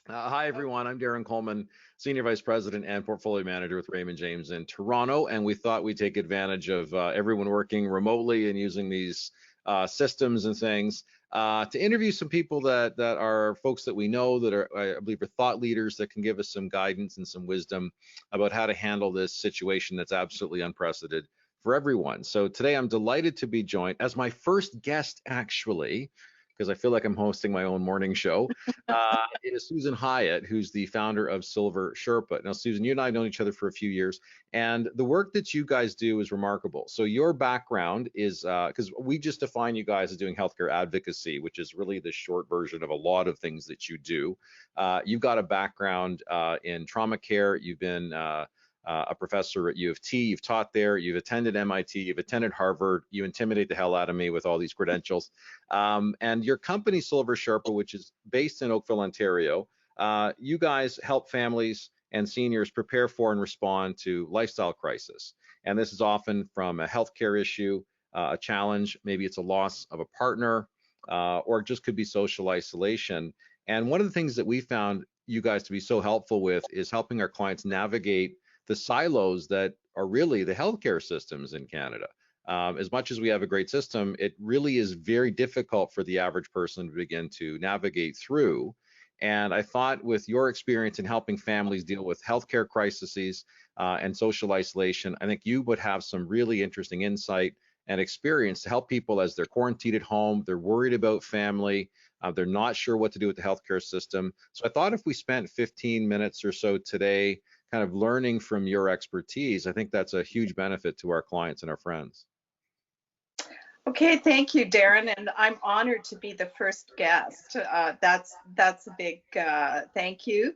Hi, everyone. I'm Darren Coleman, Senior Vice President and Portfolio Manager with Raymond James in Toronto. And we thought we'd take advantage of everyone working remotely and using these systems and things to interview some people that are folks that we know that are, I believe, are thought leaders that can give us some guidance and some wisdom about how to handle this situation that's absolutely unprecedented for everyone. So today I'm delighted to be joined as my first guest, actually, because I feel like I'm hosting my own morning show. It is Susan Hyatt, who's the founder of Silver Sherpa. Now, Susan, you and I have known each other for a few years, and the work that you guys do is remarkable. So your background is, because we just define you guys as doing healthcare advocacy, which is really the short version of a lot of things that you do. You've got a background in trauma care. You've been a professor at U of T, you've taught there, you've attended MIT, you've attended Harvard, you intimidate the hell out of me with all these credentials. And your company, Silver Sherpa, which is based in Oakville, Ontario, you guys help families and seniors prepare for and respond to lifestyle crisis. And this is often from a healthcare issue, a challenge, maybe it's a loss of a partner, or it just could be social isolation. And one of the things that we found you guys to be so helpful with is helping our clients navigate the silos that are really the healthcare systems in Canada. As much as we have a great system, it really is very difficult for the average person to begin to navigate through. And I thought with your experience in helping families deal with healthcare crises and social isolation, I think you would have some really interesting insight and experience to help people as they're quarantined at home, they're worried about family, they're not sure what to do with the healthcare system. So I thought if we spent 15 minutes or so today kind of learning from your expertise, I think that's a huge benefit to our clients and our friends. Okay, thank you, Darren, and I'm honored to be the first guest. That's a big thank you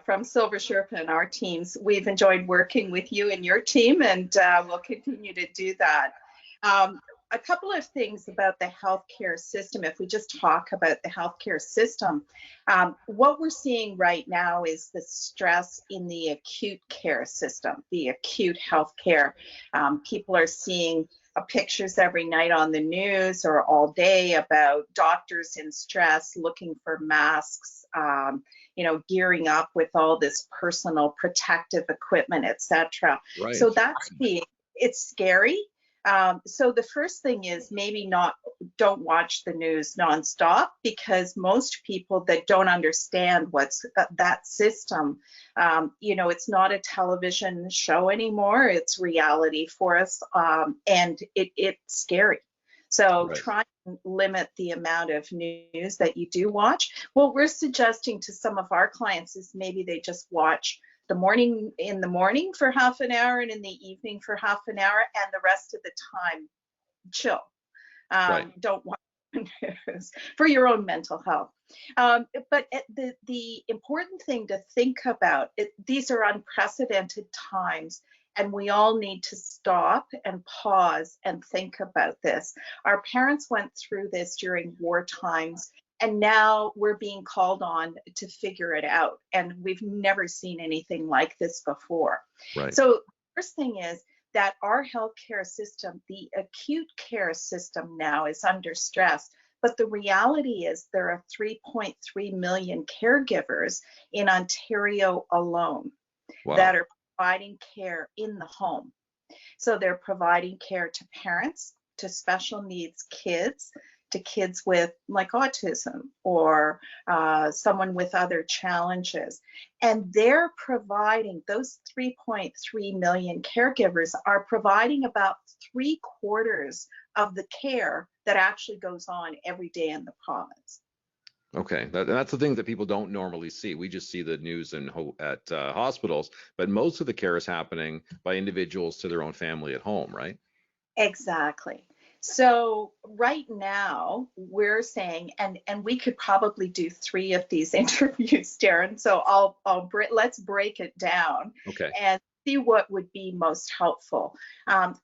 from Silver Sherpa and our teams. We've enjoyed working with you and your team, and we'll continue to do that. A couple of things about the healthcare system. If we just talk about the healthcare system, what we're seeing right now is the stress in the acute care system, the acute healthcare. People are seeing pictures every night on the news or all day about doctors in stress, looking for masks, gearing up with all this personal protective equipment, etc. Right. So it's scary. So the first thing is maybe don't watch the news nonstop, because most people that don't understand what's that system, it's not a television show anymore. It's reality for us, and it's scary. So Right. Try and limit the amount of news that you do watch. What we're suggesting to some of our clients is maybe they just watch in the morning for half an hour and in the evening for half an hour, and the rest of the time chill. Right. Don't watch news for your own mental health. But the important thing to think about, these are unprecedented times, and we all need to stop and pause and think about this. Our parents went through this during war times, and now we're being called on to figure it out. And we've never seen anything like this before. Right. So the first thing is that our healthcare system, the acute care system now, is under stress. But the reality is there are 3.3 million caregivers in Ontario alone. Wow. That are providing care in the home. So they're providing care to parents, to special needs kids, to kids with like autism or someone with other challenges. And they're providing, those 3.3 million caregivers are providing about 3/4 of the care that actually goes on every day in the province. Okay, that's the thing that people don't normally see. We just see the news at hospitals, but most of the care is happening by individuals to their own family at home, right? Exactly. So right now we're saying, and we could probably do 3 of these interviews, Darren. So let's break it down. Okay. And see what would be most helpful.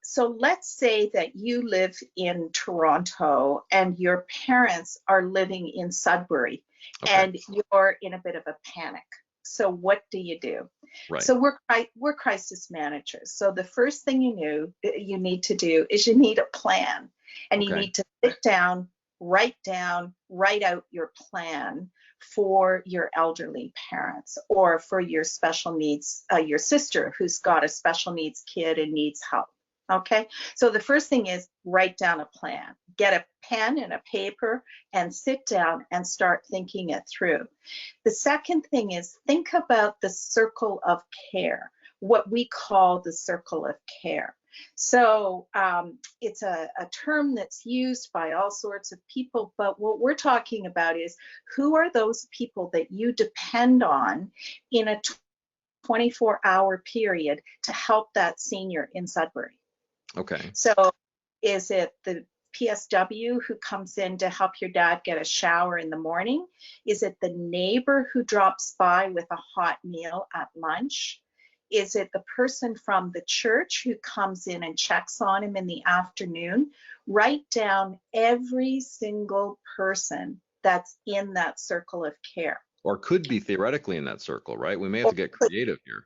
So let's say that you live in Toronto and your parents are living in Sudbury, okay, and you're in a bit of a panic. So what do you do? Right. So we're crisis managers. So the first thing you need to do is you need a plan, and you need to sit down, write out your plan for your elderly parents or for your special needs, your sister who's got a special needs kid and needs help. Okay, so the first thing is write down a plan. Get a pen and a paper and sit down and start thinking it through. The second thing is think about the circle of care, what we call the circle of care. So it's a term that's used by all sorts of people, but what we're talking about is who are those people that you depend on in a 24-hour period to help that senior in Sudbury. Okay. So is it the PSW who comes in to help your dad get a shower in the morning? Is it the neighbor who drops by with a hot meal at lunch? Is it the person from the church who comes in and checks on him in the afternoon? Write down every single person that's in that circle of care. Or could be theoretically in that circle, right? We may have to get creative here.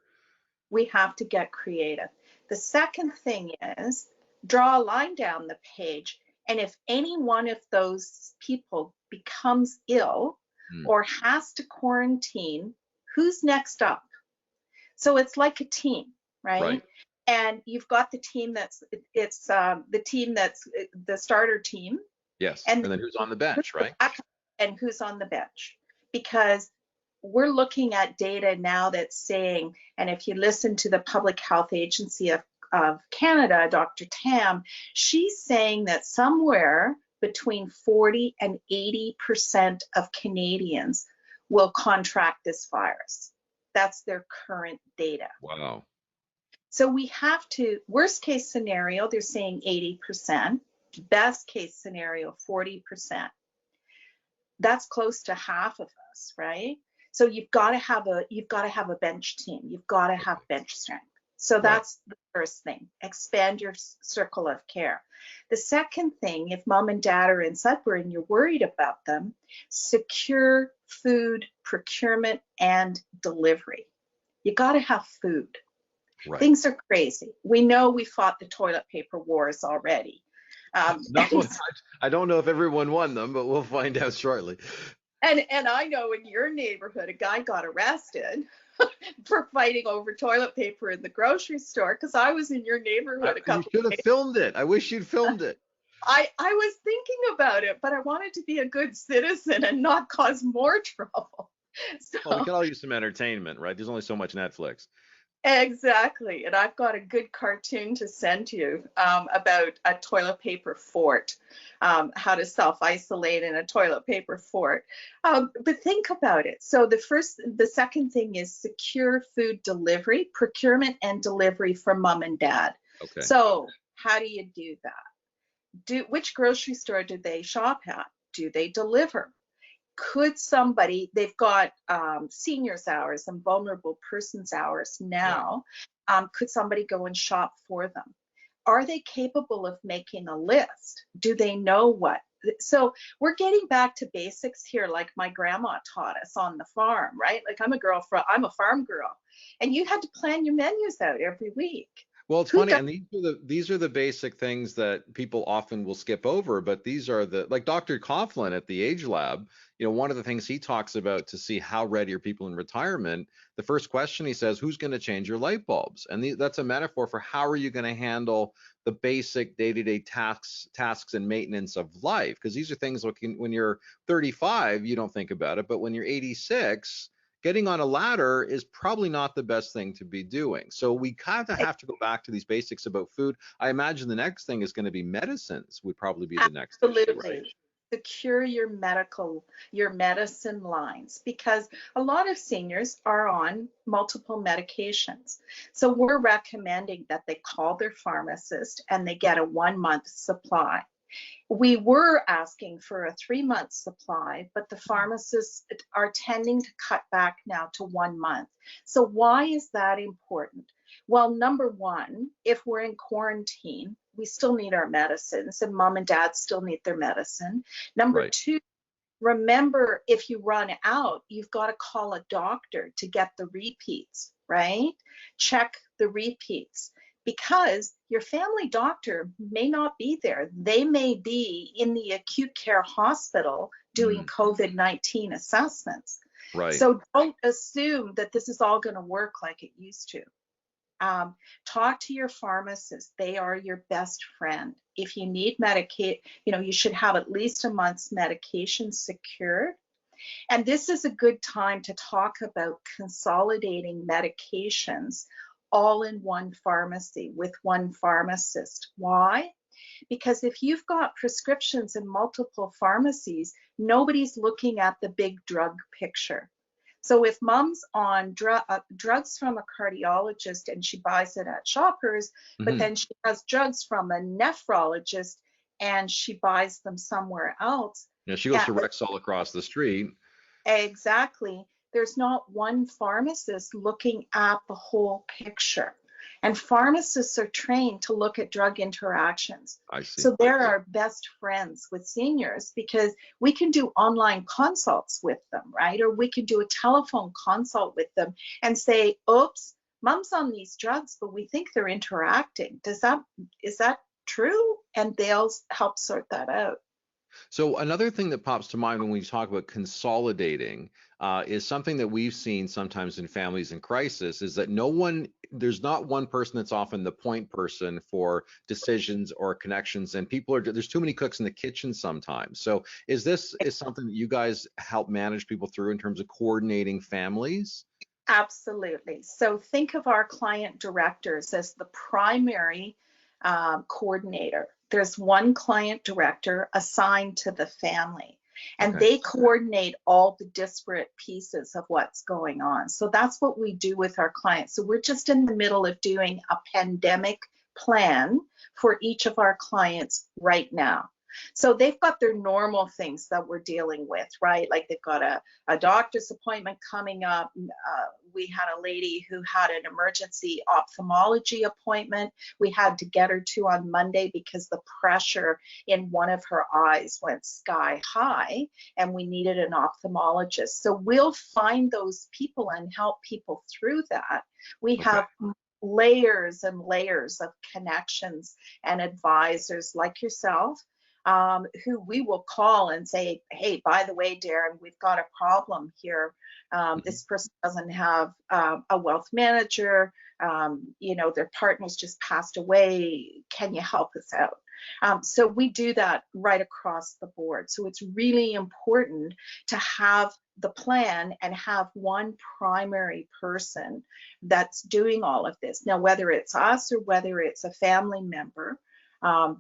We have to get creative. The second thing is draw a line down the page, and if any one of those people becomes ill or has to quarantine, who's next up? So it's like a team, right? And you've got the team that's the team that's the starter team. Yes, and then who's on the bench, right? And who's on the bench, because we're looking at data now that's saying, and if you listen to the Public Health Agency of Canada, Dr. Tam, she's saying that somewhere between 40 and 80% of Canadians will contract this virus. That's their current data. Wow. So we have to, worst case scenario, they're saying 80%, best case scenario, 40%. That's close to half of us, right? So you've got to have a bench team. You've got to have bench strength. So that's the first thing. Expand your circle of care. The second thing, if mom and dad are in Sudbury and you're worried about them, secure food procurement and delivery. You got to have food. Right. Things are crazy. We know we fought the toilet paper wars already. I don't know if everyone won them, but we'll find out shortly. And I know in your neighborhood, a guy got arrested for fighting over toilet paper in the grocery store, because I was in your neighborhood a couple You should have filmed it. I wish you'd filmed it. I was thinking about it, but I wanted to be a good citizen and not cause more trouble. So, well, we can all use some entertainment, right? There's only so much Netflix. Exactly. And I've got a good cartoon to send you about a toilet paper fort, how to self-isolate in a toilet paper fort. But think about it. So the second thing is secure food delivery, procurement and delivery for mom and dad. Okay. So how do you do that? Which grocery store do they shop at? Do they deliver? Could somebody, they've got seniors hours and vulnerable persons hours now, could somebody go and shop for them? Are they capable of making a list? Do they know what? So we're getting back to basics here, like my grandma taught us on the farm, right? Like I'm a farm girl, and you had to plan your menus out every week. Well, it's funny, and these are the basic things that people often will skip over, but these are like Dr. Coughlin at the Age Lab, one of the things he talks about to see how ready are people in retirement, the first question he says, who's going to change your light bulbs? And that's a metaphor for how are you going to handle the basic day-to-day tasks and maintenance of life? Because these are things when you're 35, you don't think about it, but when you're 86, getting on a ladder is probably not the best thing to be doing. So we kind of have to go back to these basics about food. I imagine the next thing is going to be medicines would probably be the next issue, right? Secure your medicine lines, because a lot of seniors are on multiple medications. So we're recommending that they call their pharmacist and they get a 1-month supply. We were asking for a 3-month supply, but the pharmacists are tending to cut back now to 1 month. So why is that important? Well, number one, if we're in quarantine, we still need our medicines, and mom and dad still need their medicine. Number two, remember, if you run out, you've got to call a doctor to get the repeats, right? Check the repeats, because your family doctor may not be there. They may be in the acute care hospital doing COVID-19 assessments. Right. So don't assume that this is all going to work like it used to. Talk to your pharmacist. They are your best friend. If you need Medicaid, you should have at least a month's medication secured. And this is a good time to talk about consolidating medications all in one pharmacy with one pharmacist. Why? Because if you've got prescriptions in multiple pharmacies, nobody's looking at the big drug picture. So if mom's on drugs from a cardiologist and she buys it at Shoppers, but then she has drugs from a nephrologist and she buys them somewhere else. Yeah, she goes to Rexall across the street. Exactly. There's not one pharmacist looking at the whole picture. And pharmacists are trained to look at drug interactions. I see. So they're our best friends with seniors because we can do online consults with them, right? Or we can do a telephone consult with them and say, oops, mom's on these drugs, but we think they're interacting. Is that true? And they'll help sort that out. So another thing that pops to mind when we talk about consolidating is something that we've seen sometimes in families in crisis is that there's not one person that's often the point person for decisions or connections, and there's too many cooks in the kitchen sometimes. So is something that you guys help manage people through in terms of coordinating families? Absolutely. So think of our client directors as the primary coordinator. There's one client director assigned to the family, and they coordinate all the disparate pieces of what's going on. So that's what we do with our clients. So we're just in the middle of doing a pandemic plan for each of our clients right now. So they've got their normal things that we're dealing with, right? Like they've got a doctor's appointment coming up. We had a lady who had an emergency ophthalmology appointment. We had to get her to on Monday because the pressure in one of her eyes went sky high and we needed an ophthalmologist. So we'll find those people and help people through that. We have layers and layers of connections and advisors like yourself, who we will call and say, hey, by the way, Darren, we've got a problem here. This person doesn't have a wealth manager. Their partner's just passed away. Can you help us out? So we do that right across the board. So it's really important to have the plan and have one primary person that's doing all of this. Now, whether it's us or whether it's a family member,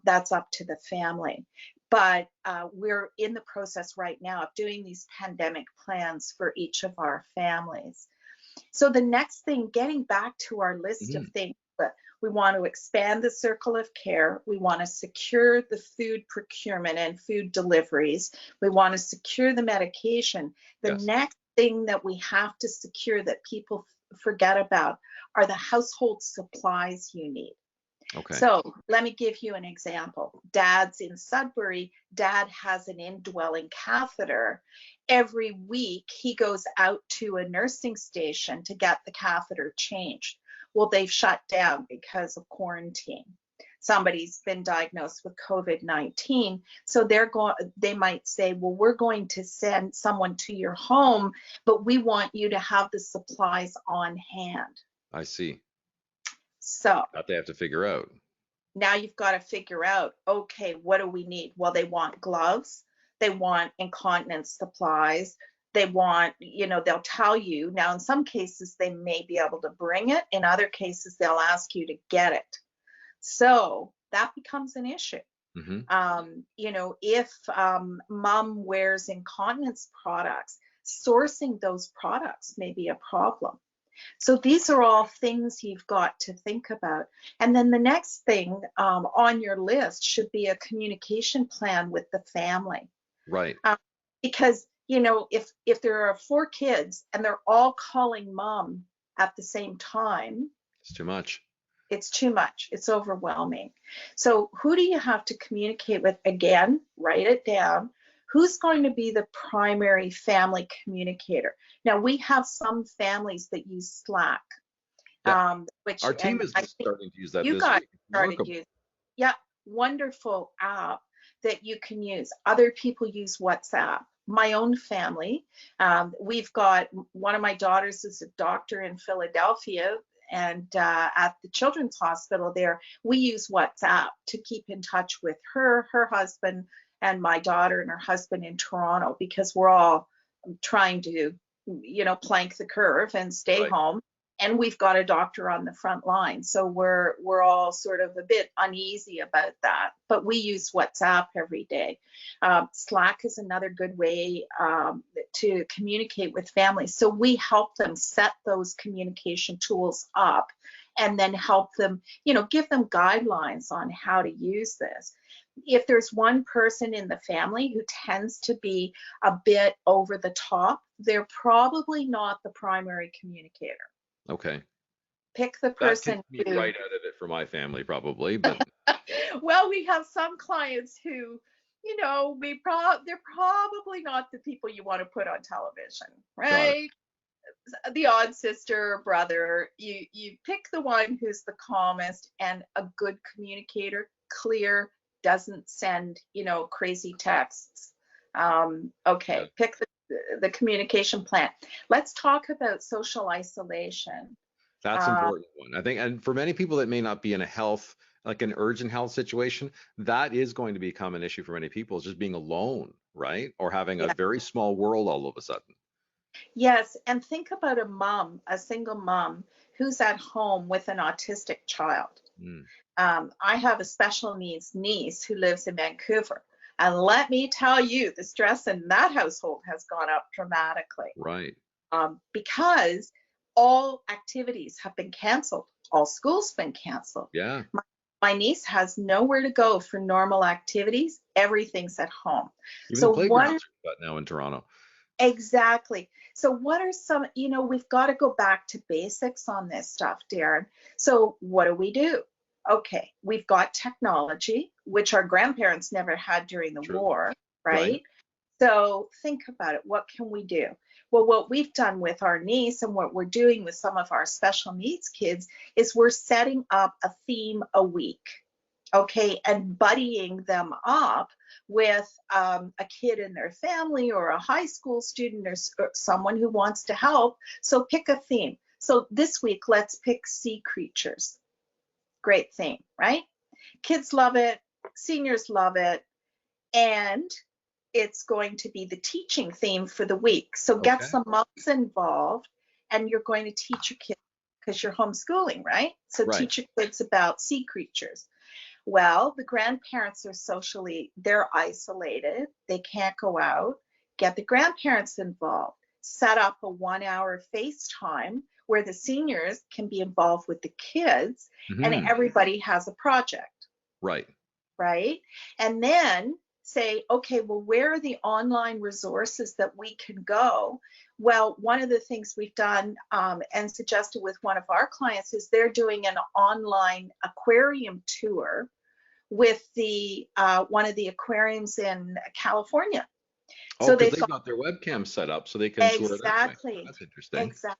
that's up to the family. But we're in the process right now of doing these pandemic plans for each of our families. So the next thing, getting back to our list of things, but we want to expand the circle of care. We want to secure the food procurement and food deliveries. We want to secure the medication. The next thing that we have to secure that people forget about are the household supplies you need. Okay. So let me give you an example. Dad's in Sudbury. Dad has an indwelling catheter. Every week he goes out to a nursing station to get the catheter changed. Well, they've shut down because of quarantine. Somebody's been diagnosed with COVID-19. So they might say, well, we're going to send someone to your home, but we want you to have the supplies on hand. I see. So that they have to figure out. Now you've got to figure out, okay, what do we need? Well, they want gloves. They want incontinence supplies. They want, they'll tell you. Now, in some cases, they may be able to bring it. In other cases, they'll ask you to get it. So that becomes an issue. If mom wears incontinence products, sourcing those products may be a problem. So these are all things you've got to think about. And then the next thing on your list should be a communication plan with the family. Right. Because, if there are 4 kids and they're all calling mom at the same time, it's too much. It's too much. It's overwhelming. So who do you have to communicate with? Again, write it down. Who's going to be the primary family communicator? Now, we have some families that use Slack. Which our team is starting to use that. You guys started using. Yeah, wonderful app that you can use. Other people use WhatsApp. my own family. We've got one of my daughters is a doctor in Philadelphia, and at the Children's Hospital there, we use WhatsApp to keep in touch with her husband, and my daughter and her husband in Toronto, because we're all trying to, plank the curve and stay Right. home. And we've got a doctor on the front line, so we're all sort of a bit uneasy about that. But we use WhatsApp every day. Slack is another good way to communicate with families. So we help them set those communication tools up, and then help them, give them guidelines on how to use this. If there's one person in the family who tends to be a bit over the top, they're probably not the primary communicator. Okay. Pick the That person takes me who, right out of it for my family, probably, but well, we have some clients who, they're probably not the people you want to put on television, got it. right? The odd sister or brother, you pick the one who's the calmest and a good communicator, clear, doesn't send, crazy texts. Okay, Yeah. pick the communication plan. Let's talk about social isolation. That's an Uh, important one. I think, and for many people that may not be in a health, like an urgent health situation, that is going to become an issue for many people, is just being alone, right? Or having a yeah. very small world all of a sudden. Yes, and think about a single mom who's at home with an autistic child. Mm, I have a special needs niece who lives in Vancouver. And let me tell you, the stress in that household has gone up dramatically, right. because all activities have been canceled. All school's been canceled. Yeah. My niece has nowhere to go for normal activities. Everything's at home. Even the So what playgrounds are shut now in Toronto. exactly. So what are some, we've got to go back to basics on this stuff, Darren. So what do? Okay, we've got technology, which our grandparents never had during the True. war, Right. right? So think about it. What can we do? Well, what we've done with our niece and what we're doing with some of our special needs kids is we're setting up a theme a week, okay, and buddying them up with a kid in their family or a high school student or someone who wants to help. So pick a theme. So this week, let's pick sea creatures. Great theme, right? Kids love it, seniors love it, and it's going to be the teaching theme for the week. So get Okay. some moms involved, and you're going to teach your kids, because you're homeschooling, right? So Right. teach your kids about sea creatures. Well, the grandparents they're isolated. They can't go out. Get the grandparents involved. Set up a 1 hour FaceTime where the seniors can be involved with the kids, and Hmm. everybody has a project, Right. right? And then say, okay, well, where are the online resources that we can go? Well, one of the things we've done and suggested with one of our clients is they're doing an online aquarium tour with the one of the aquariums in California. Oh, So because they've they've got got their webcam set up so they can tour that way. exactly, That's interesting. exactly.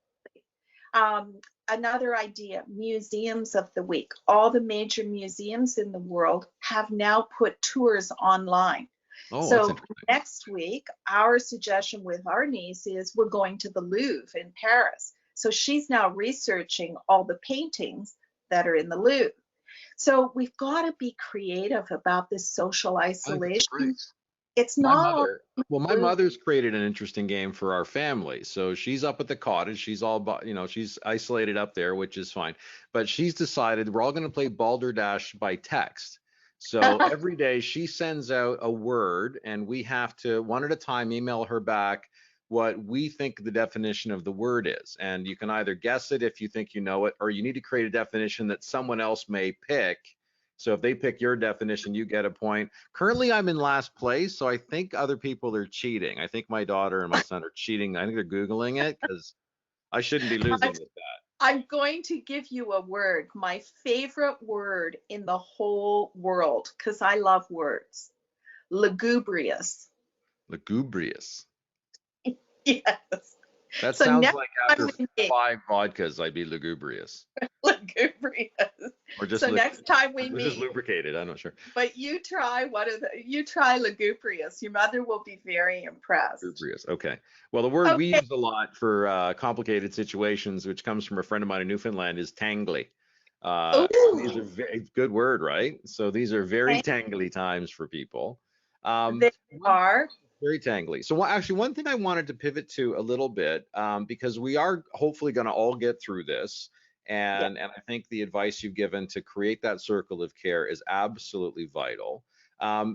Um, Another idea, museums of the week. All the major museums in the world have now put tours online. Oh, that's So interesting. next week, our suggestion with our niece is we're going to the Louvre in Paris. So she's now researching all the paintings that are in the Louvre. So we've got to be creative about this social I think that's great. isolation. It's My not all mother, well, my blue. mother's created an interesting game for our family. So she's up at the cottage. She's all, she's isolated up there, which is fine. But she's decided we're all going to play Balderdash by text. So every day she sends out a word, and we have to, one at a time, email her back what we think the definition of the word is. And you can either guess it if you think you know it, or you need to create a definition that someone else may pick. So if they pick your definition, you get a point. Currently, I'm in last place, so I think other people are cheating. I think my daughter and my son are cheating. I think they're Googling it because I shouldn't be losing with that. I'm going to give you a word, my favorite word in the whole world, because I love words. Lugubrious. Lugubrious. Yes. That So sounds next like time after we meet, 5 vodkas, I'd be lugubrious. lugubrious. Or just So next time we just meet, lubricated. I'm not sure. but you try lugubrious. Your mother will be very impressed. Lubrious. Okay. Well, the word we Okay. use a lot for complicated situations, which comes from a friend of mine in Newfoundland, is tangly. These are Ooh, very good word, right? So these are very thank- tangly times for people. Um, they one are. Very tangly. So actually, one thing I wanted to pivot to a little bit, because we are hopefully going to all get through this, Yeah. and I think the advice you've given to create that circle of care is absolutely vital.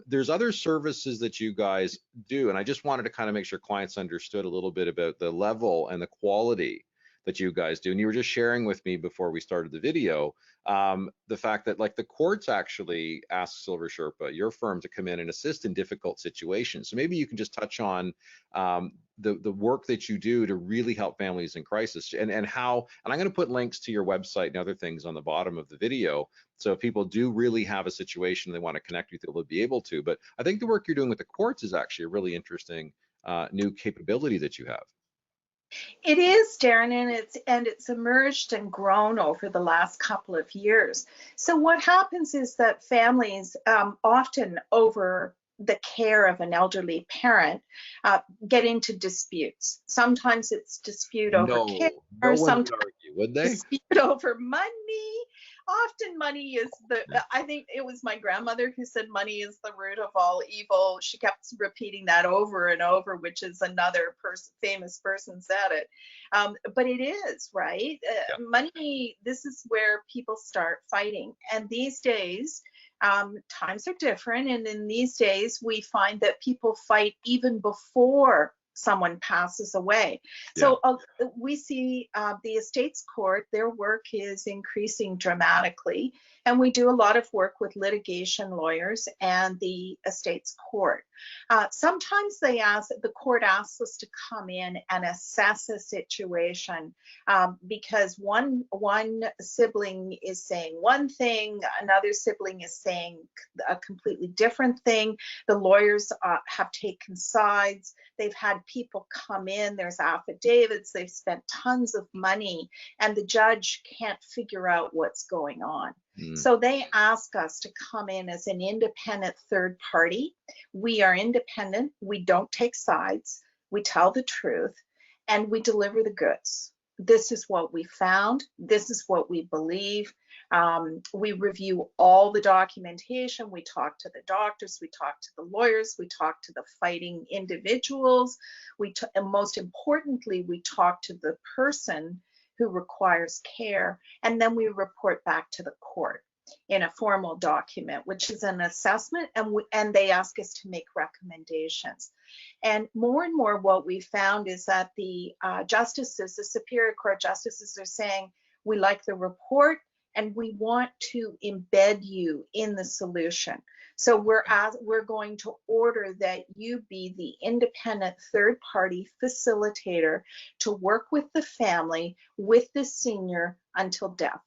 There's other services that you guys do, and I just wanted to kind of make sure clients understood a little bit about the level and the quality that you guys do. And you were just sharing with me before we started the video, the fact that like the courts actually ask Silver Sherpa, your firm, to come in and assist in difficult situations. So maybe you can just touch on the work that you do to really help families in crisis, and how. And I'm going to put links to your website and other things on the bottom of the video. So if people do really have a situation they want to connect with you, they'll be able to. But I think the work you're doing with the courts is actually a really interesting new capability that you have. It is, Darren, and it's emerged and grown over the last couple of years. So what happens is that families, often over the care of an elderly parent, get into disputes. Sometimes it's dispute over care, No, no one sometimes would argue, would they? dispute over money. Often money is I think it was my grandmother who said money is the root of all evil. She kept repeating that over and over, which is another famous person said it. But it is, right? Yeah. Money, this is where people start fighting. And these days, times are different. And in these days, we find that people fight even before someone passes away. Yeah. So we see the estates court, their work is increasing dramatically. And we do a lot of work with litigation lawyers and the estates court. Sometimes the court asks us to come in and assess a situation because one sibling is saying one thing, another sibling is saying a completely different thing. The lawyers have taken sides. They've had people come in, there's affidavits, they've spent tons of money, and the judge can't figure out what's going on. So they ask us to come in as an independent third party. We are independent, we don't take sides, we tell the truth, and we deliver the goods. This is what we found, this is what we believe. We review all the documentation, we talk to the doctors, we talk to the lawyers, we talk to the fighting individuals, and most importantly, we talk to the person who requires care, and then we report back to the court in a formal document, which is an assessment, and they ask us to make recommendations. And more what we found is that the justices, the Superior Court justices, are saying, we like the report and we want to embed you in the solution. So we're going to order that you be the independent third party facilitator to work with the family, with the senior until death.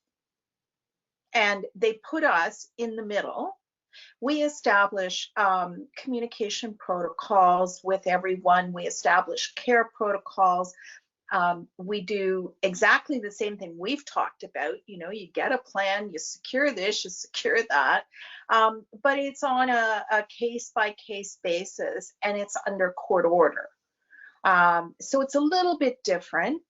And they put us in the middle. We establish communication protocols with everyone. We establish care protocols. We do exactly the same thing we've talked about. You know, you get a plan, you secure this, you secure that, but it's on a case-by-case basis, and it's under court order. So it's a little bit different.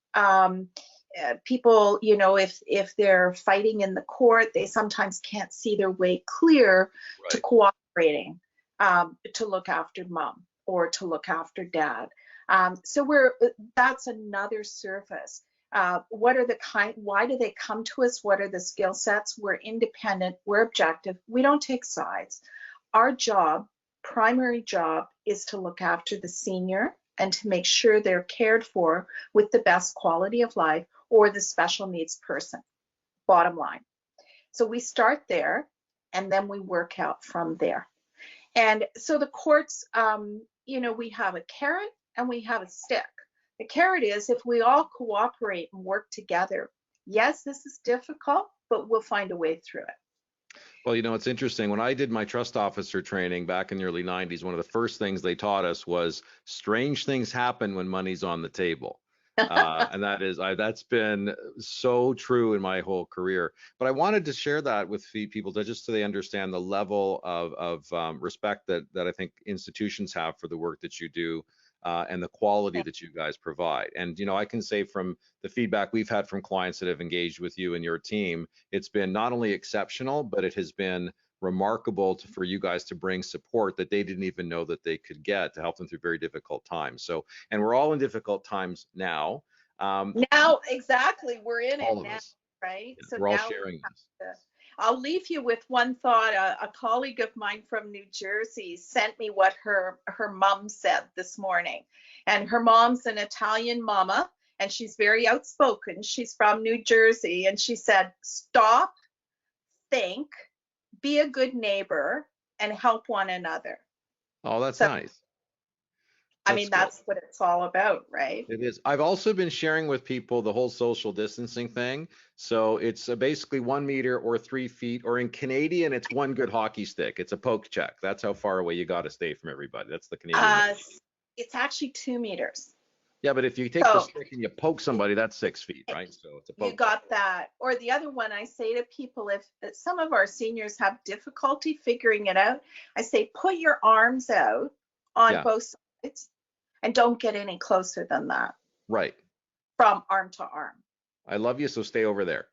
People, you know, if they're fighting in the court, they sometimes can't see their way clear to cooperating, to look after mom or to look after dad. So that's another service. Why do they come to us? What are the skill sets? We're independent, we're objective, we don't take sides. Our primary job, is to look after the senior and to make sure they're cared for with the best quality of life, or the special needs person, bottom line. So we start there and then we work out from there. And so the courts, you know, we have a carrot and we have a stick. The carrot is, if we all cooperate and work together, yes, this is difficult, but we'll find a way through it. Well, you know, it's interesting. When I did my trust officer training back in the early 90s, one of the first things they taught us was strange things happen when money's on the table. And that's been so true in my whole career. But I wanted to share that with people just so they understand the level of respect that I think institutions have for the work that you do, and the quality that you guys provide. And I can say from the feedback we've had from clients that have engaged with you and your team, it's been not only exceptional, but it has been remarkable for you guys to bring support that they didn't even know that they could get to help them through very difficult times. So, and we're all in difficult times now. Now, exactly, we're in it All of now, us. right? Yeah, So we're all now sharing this. I'll leave you with one thought. A colleague of mine from New Jersey sent me what her mom said this morning, and her mom's an Italian mama, and she's very outspoken. She's from New Jersey, and she said, "Stop, think, be a good neighbor, and help one another." Oh, that's So, nice. I That's mean, good. that's what it's all about, right? It is. I've also been sharing with people the whole social distancing thing. So it's basically 1 meter or 3 feet, or in Canadian, it's one good hockey stick. It's a poke check. That's how far away you got to stay from everybody. That's the Canadian way. Uh, it's actually 2 meters. Yeah, but if you take the So stick and you poke somebody, that's 6 feet, right? So it's a you poke check. got that. Or the other one, I say to people, if some of our seniors have difficulty figuring it out, I say, put your arms out on Yeah, both sides and don't get any closer than that right. from arm to arm. I love you, so stay over there.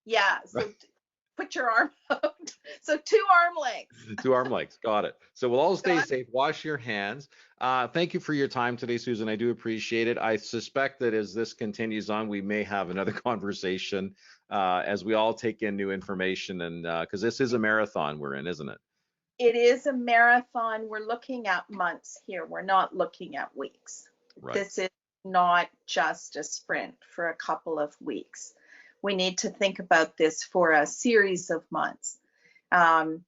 Yeah. So put your arm out. So 2 arm lengths. 2 arm lengths. Got it. So we'll all stay Got safe. Wash your hands. Thank you for your time today, Susan. I do appreciate it. I suspect that as this continues on, we may have another conversation as we all take in new information, and because this is a marathon we're in, isn't it? It is a marathon. We're looking at months here. We're not looking at weeks. Right. This is not just a sprint for a couple of weeks. We need to think about this for a series of months. And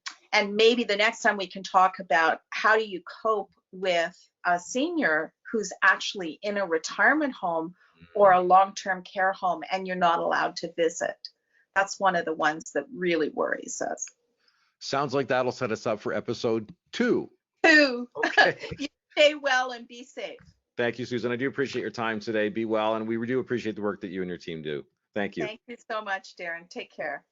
maybe the next time we can talk about how do you cope with a senior who's actually in a retirement home or a long-term care home and you're not allowed to visit. That's one of the ones that really worries us. Sounds like that'll set us up for episode 2. 2. Okay. You stay well and be safe. Thank you, Susan. I do appreciate your time today. Be well, and we do appreciate the work that you and your team do. Thank you. Thank you so much, Darren. Take care.